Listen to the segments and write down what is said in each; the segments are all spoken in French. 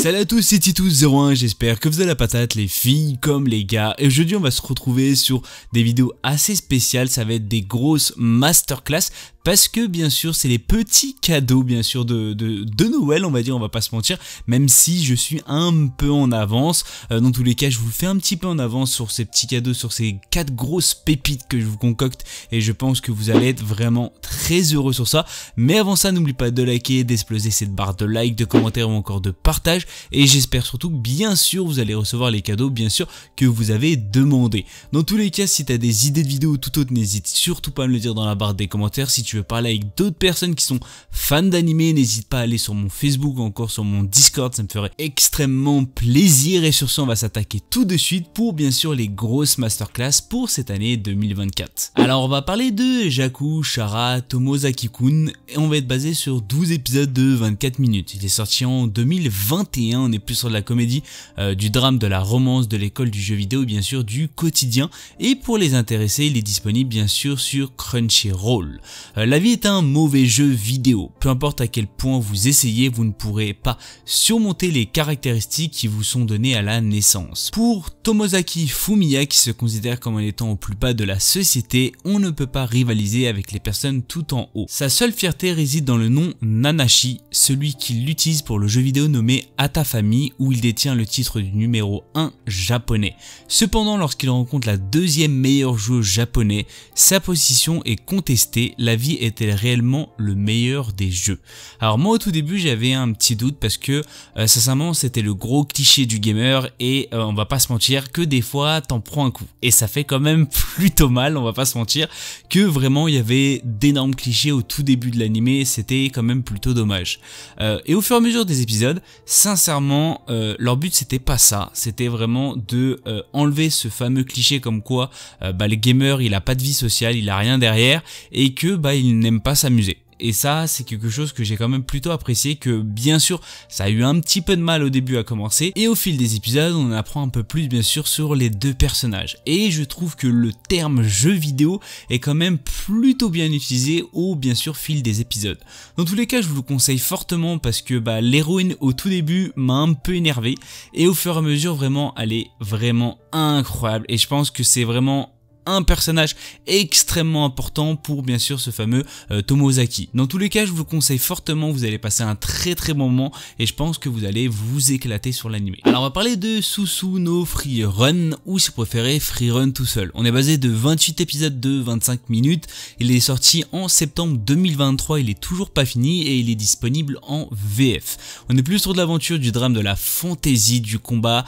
Salut à tous, c'est Titus01, j'espère que vous avez la patate les filles comme les gars. Et aujourd'hui on va se retrouver sur des vidéos assez spéciales, ça va être des grosses masterclass. Parce que bien sûr c'est les petits cadeaux bien sûr de Noël, on va dire, on va pas se mentir. Même si je suis un peu en avance, dans tous les cas je vous fais un petit peu en avance sur ces petits cadeaux, sur ces 4 grosses pépites que je vous concocte. Et je pense que vous allez être vraiment très heureux sur ça. Mais avant ça, n'oublie pas de liker, d'exploser cette barre de like, de commentaires ou encore de partage. Et j'espère surtout que bien sûr vous allez recevoir les cadeaux bien sûr que vous avez demandé. Dans tous les cas, si tu as des idées de vidéos ou tout autre, n'hésite surtout pas à me le dire dans la barre des commentaires. Si tu veux parler avec d'autres personnes qui sont fans d'animé, n'hésite pas à aller sur mon Facebook ou encore sur mon Discord, ça me ferait extrêmement plaisir. Et sur ce, on va s'attaquer tout de suite pour bien sûr les grosses masterclass pour cette année 2024. Alors on va parler de Jaku Chara Tomozaki-kun et on va être basé sur 12 épisodes de 24 minutes. Il est sorti en 2021, on est plus sur de la comédie, du drame, de la romance, de l'école du jeu vidéo et bien sûr du quotidien. Et pour les intéressés, il est disponible bien sûr sur Crunchyroll. La vie est un mauvais jeu vidéo. Peu importe à quel point vous essayez, vous ne pourrez pas surmonter les caractéristiques qui vous sont données à la naissance. Pour Tomozaki Fumiya, qui se considère comme étant au plus bas de la société, on ne peut pas rivaliser avec les personnes tout en haut. Sa seule fierté réside dans le nom Nanashi, celui qu'il utilise pour le jeu vidéo nommé Atafami, où il détient le titre du numéro 1 japonais. Cependant, lorsqu'il rencontre la deuxième meilleure joueuse japonaise, sa position est contestée. La vie est-elle réellement le meilleur des jeux? Alors moi au tout début j'avais un petit doute parce que sincèrement c'était le gros cliché du gamer et on va pas se mentir que des fois t'en prends un coup et ça fait quand même plutôt mal, on va pas se mentir que vraiment il y avait d'énormes clichés au tout début de l'animé, c'était quand même plutôt dommage. Et au fur et à mesure des épisodes, sincèrement leur but c'était pas ça, c'était vraiment de enlever ce fameux cliché comme quoi le gamer il a pas de vie sociale, il a rien derrière et que il n'aime pas s'amuser. Et ça c'est quelque chose que j'ai quand même plutôt apprécié, que bien sûr ça a eu un petit peu de mal au début à commencer et au fil des épisodes on apprend un peu plus bien sûr sur les deux personnages. Et je trouve que le terme jeu vidéo est quand même plutôt bien utilisé au bien sûr fil des épisodes. Dans tous les cas je vous le conseille fortement parce que l'héroïne au tout début m'a un peu énervé et au fur et à mesure vraiment elle est vraiment incroyable et je pense que c'est vraiment un personnage extrêmement important pour bien sûr ce fameux Tomozaki. Dans tous les cas je vous le conseille fortement, vous allez passer un très bon moment et je pense que vous allez vous éclater sur l'anime. Alors on va parler de Susu no Free Run, ou si vous préférez Free Run tout seul. On est basé de 28 épisodes de 25 minutes, il est sorti en septembre 2023, il est toujours pas fini et il est disponible en VF. On est plus sur de l'aventure, du drame, de la fantaisie, du combat,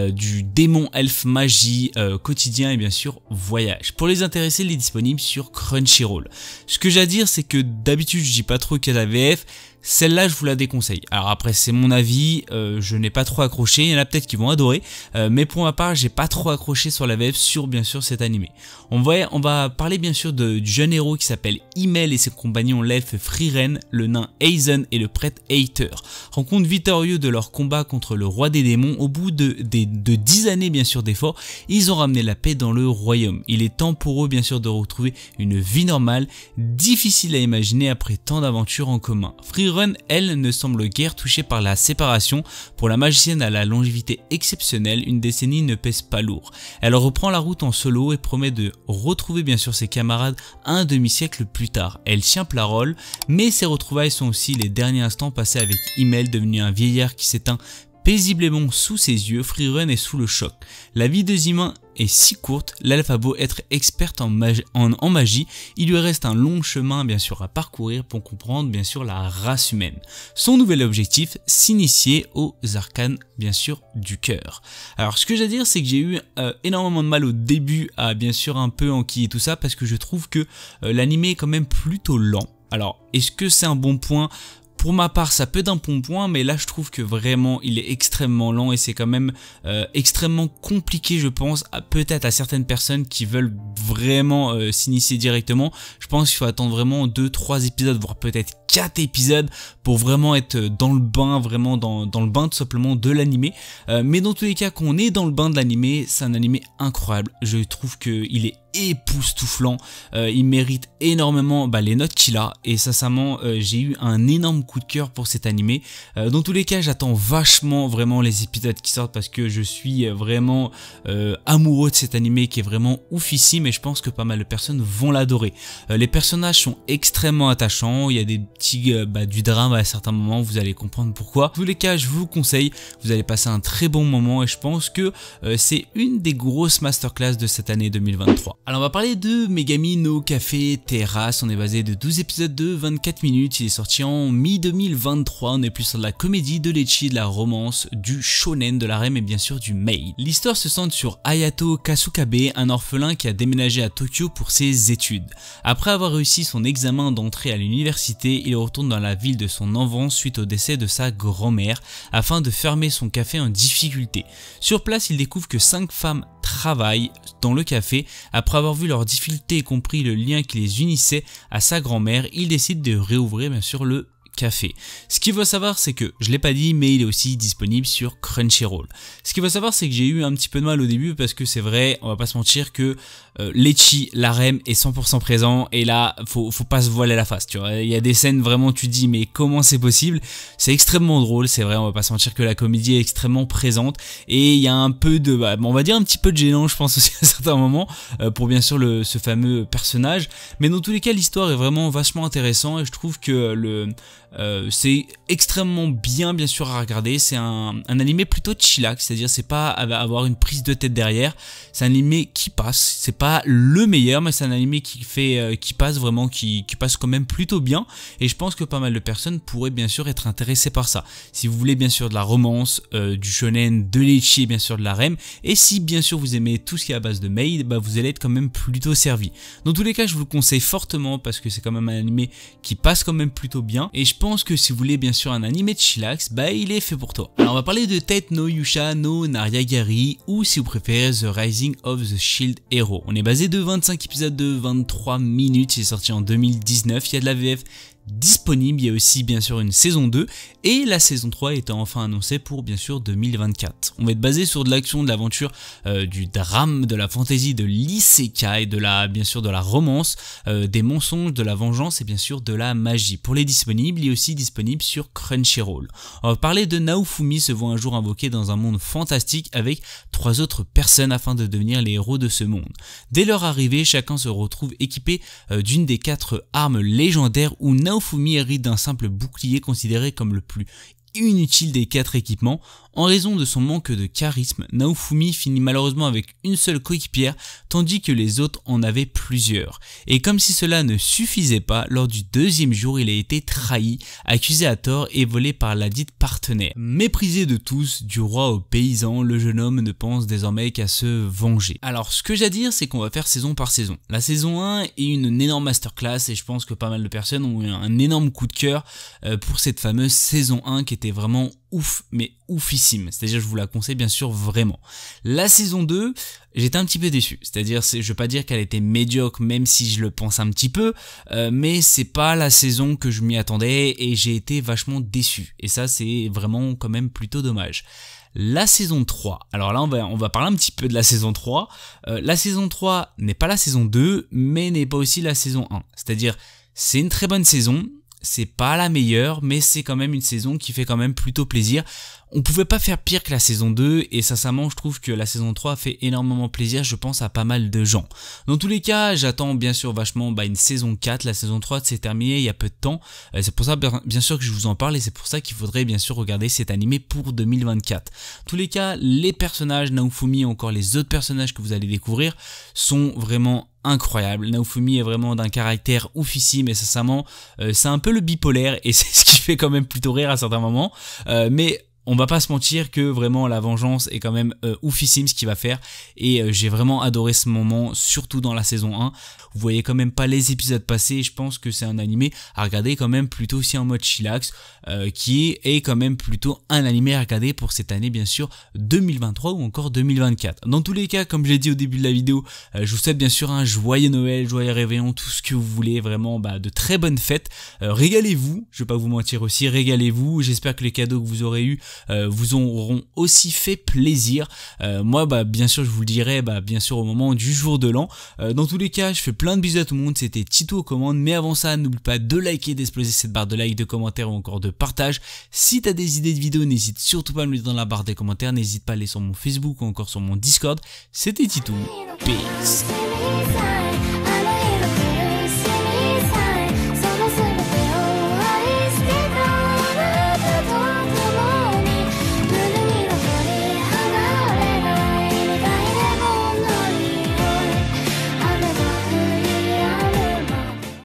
du démon elfe magie, quotidien et bien sûr voyage. Pour les intéressés, il est disponible sur Crunchyroll. Ce que j'ai à dire, c'est que d'habitude je dis pas trop qu'il y a la VF, celle-là je vous la déconseille. Alors après c'est mon avis, je n'ai pas trop accroché, il y en a peut-être qui vont adorer, mais pour ma part j'ai pas trop accroché sur la VF sur bien sûr cet animé. On va parler bien sûr du jeune héros qui s'appelle Himmel et ses compagnons l'elfe Frieren, le nain Aizen et le prêtre Aether. Rencontre victorieux de leur combat contre le roi des démons, au bout de 10 années bien sûr d'efforts, ils ont ramené la paix dans le royaume. Il est temps pour eux bien sûr de retrouver une vie normale, difficile à imaginer après tant d'aventures en commun. Frieren, elle, ne semble guère touchée par la séparation. Pour la magicienne à la longévité exceptionnelle, une décennie ne pèse pas lourd. Elle reprend la route en solo et promet de retrouver bien sûr ses camarades un demi-siècle plus tard. Elle tient parole, mais ses retrouvailles sont aussi les derniers instants passés avec Himmel, devenu un vieillard qui s'éteint paisiblement sous ses yeux. Frieren est sous le choc. La vie de Zimin est si courte, l'elfe a beau être experte en magie, il lui reste un long chemin bien sûr à parcourir pour comprendre bien sûr la race humaine. Son nouvel objectif, s'initier aux arcanes bien sûr du cœur. Alors ce que j'ai à dire, c'est que j'ai eu énormément de mal au début à bien sûr un peu enquiller tout ça parce que je trouve que l'animé est quand même plutôt lent. Alors est-ce que c'est un bon point ? Pour ma part ça peut être un bon point, mais là je trouve que vraiment il est extrêmement lent et c'est quand même extrêmement compliqué je pense, peut-être à certaines personnes qui veulent vraiment s'initier directement. Je pense qu'il faut attendre vraiment 2-3 épisodes, voire peut-être 4 épisodes pour vraiment être dans le bain, vraiment dans le bain tout simplement de l'animé. Mais dans tous les cas, qu'on est dans le bain de l'animé, c'est un animé incroyable. Je trouve qu'il est époustouflant, il mérite énormément les notes qu'il a et sincèrement j'ai eu un énorme coup de cœur pour cet animé. Dans tous les cas j'attends vachement vraiment les épisodes qui sortent parce que je suis vraiment amoureux de cet animé qui est vraiment oufissime et je pense que pas mal de personnes vont l'adorer. Les personnages sont extrêmement attachants, il y a des petits du drame à certains moments, vous allez comprendre pourquoi. Dans tous les cas je vous conseille, vous allez passer un très bon moment et je pense que c'est une des grosses masterclass de cette année 2023. Alors on va parler de Megami no Café Terrace, on est basé de 12 épisodes de 24 minutes, il est sorti en mi-2023, on est plus sur de la comédie, de l'ecchi, de la romance, du shonen, de l'harem et bien sûr du maid. L'histoire se centre sur Hayato Kasukabe, un orphelin qui a déménagé à Tokyo pour ses études. Après avoir réussi son examen d'entrée à l'université, il retourne dans la ville de son enfance suite au décès de sa grand-mère afin de fermer son café en difficulté. Sur place, il découvre que 5 femmes travaillent dans le café. Après avoir vu leurs difficultés et compris le lien qui les unissait à sa grand-mère, il décide de réouvrir bien sûr le café. Ce qu'il faut savoir c'est que, je l'ai pas dit mais il est aussi disponible sur Crunchyroll. Ce qu'il faut savoir c'est que j'ai eu un petit peu de mal au début parce que c'est vrai, on va pas se mentir que l'ecchi, l'harem est 100% présent et là faut pas se voiler la face, tu vois. Il y a des scènes vraiment tu te dis mais comment c'est possible? C'est extrêmement drôle, c'est vrai, on va pas se mentir que la comédie est extrêmement présente et il y a un peu de, on va dire un petit peu de gênant je pense aussi à certains moments pour bien sûr ce fameux personnage, mais dans tous les cas l'histoire est vraiment vachement intéressante et je trouve que c'est extrêmement bien sûr à regarder. C'est un animé plutôt chillax, c'est-à-dire c'est pas avoir une prise de tête derrière, c'est un animé qui passe, c'est pas le meilleur mais c'est un animé qui passe vraiment, qui passe quand même plutôt bien et je pense que pas mal de personnes pourraient bien sûr être intéressées par ça. Si vous voulez bien sûr de la romance, du shonen, de l'ecchi et bien sûr de l'harem, et si bien sûr vous aimez tout ce qui est à base de maid, vous allez être quand même plutôt servi. Dans tous les cas je vous le conseille fortement parce que c'est quand même un animé qui passe quand même plutôt bien et je pense que si vous voulez bien sûr un animé de chillax, il est fait pour toi. Alors on va parler de Tate no Yusha no Nariagari ou si vous préférez The Rising of the Shield Hero. On est basé de 25 épisodes de 23 minutes, il est sorti en 2019, il y a de la VF disponible, il y a aussi bien sûr une saison 2 et la saison 3 étant enfin annoncée pour bien sûr 2024. On va être basé sur de l'action, de l'aventure, du drame, de la fantasy, de l'isekai, bien sûr de la romance, des mensonges, de la vengeance et bien sûr de la magie. Pour les disponibles, il est aussi disponible sur Crunchyroll. On va parler de Naofumi se voit un jour invoqué dans un monde fantastique avec 3 autres personnes afin de devenir les héros de ce monde. Dès leur arrivée, chacun se retrouve équipé d'une des 4 armes légendaires où Naofumi hérite d'un simple bouclier considéré comme le plus inutile des 4 équipements. En raison de son manque de charisme, Naofumi finit malheureusement avec une seule coéquipière tandis que les autres en avaient plusieurs. Et comme si cela ne suffisait pas, lors du 2e jour il a été trahi, accusé à tort et volé par la dite partenaire. Méprisé de tous, du roi aux paysans, le jeune homme ne pense désormais qu'à se venger. Alors ce que j'ai à dire c'est qu'on va faire saison par saison. La saison 1 est une énorme masterclass et je pense que pas mal de personnes ont eu un énorme coup de cœur pour cette fameuse saison 1 qui était vraiment ouf, mais oufissime, c'est-à-dire je vous la conseille bien sûr vraiment. La saison 2, j'étais un petit peu déçu, c'est-à-dire je vais pas dire qu'elle était médiocre même si je le pense un petit peu, mais c'est pas la saison que je m'y attendais et j'ai été vachement déçu et ça c'est vraiment quand même plutôt dommage. La saison 3, alors là on va parler un petit peu de la saison 3, la saison 3 n'est pas la saison 2 mais n'est pas aussi la saison 1, c'est-à-dire c'est une très bonne saison. C'est pas la meilleure, mais c'est quand même une saison qui fait quand même plutôt plaisir. On pouvait pas faire pire que la saison 2 et sincèrement je trouve que la saison 3 fait énormément plaisir, je pense à pas mal de gens. Dans tous les cas, j'attends bien sûr vachement une saison 4, la saison 3 s'est terminée il y a peu de temps. C'est pour ça bien sûr que je vous en parle et c'est pour ça qu'il faudrait bien sûr regarder cet animé pour 2024. En tous les cas, les personnages Naofumi et encore les autres personnages que vous allez découvrir sont vraiment incroyable. Naofumi est vraiment d'un caractère oufissime et sincèrement c'est un peu le bipolaire et c'est ce qui fait quand même plutôt rire à certains moments, mais on va pas se mentir que vraiment la vengeance est quand même oufissime ce qu'il va faire et j'ai vraiment adoré ce moment, surtout dans la saison 1. Vous voyez quand même pas les épisodes passés et je pense que c'est un animé à regarder quand même plutôt aussi en mode chillax qui est quand même plutôt un animé à regarder pour cette année bien sûr 2023 ou encore 2024. Dans tous les cas, comme je l'ai dit au début de la vidéo, je vous souhaite bien sûr un joyeux Noël, joyeux réveillon, tout ce que vous voulez, vraiment de très bonnes fêtes. Régalez-vous, je vais pas vous mentir aussi, régalez-vous. J'espère que les cadeaux que vous aurez eu vous auront aussi fait plaisir. Moi bien sûr je vous le dirai bien sûr au moment du jour de l'an. Dans tous les cas je fais plein de bisous à tout le monde, c'était Tito aux commandes, mais avant ça n'oublie pas de liker, d'exploser cette barre de like, de commentaires ou encore de partage. Si tu as des idées de vidéos, n'hésite surtout pas à me le dire dans la barre des commentaires, n'hésite pas à aller sur mon Facebook ou encore sur mon Discord. C'était Tito, peace.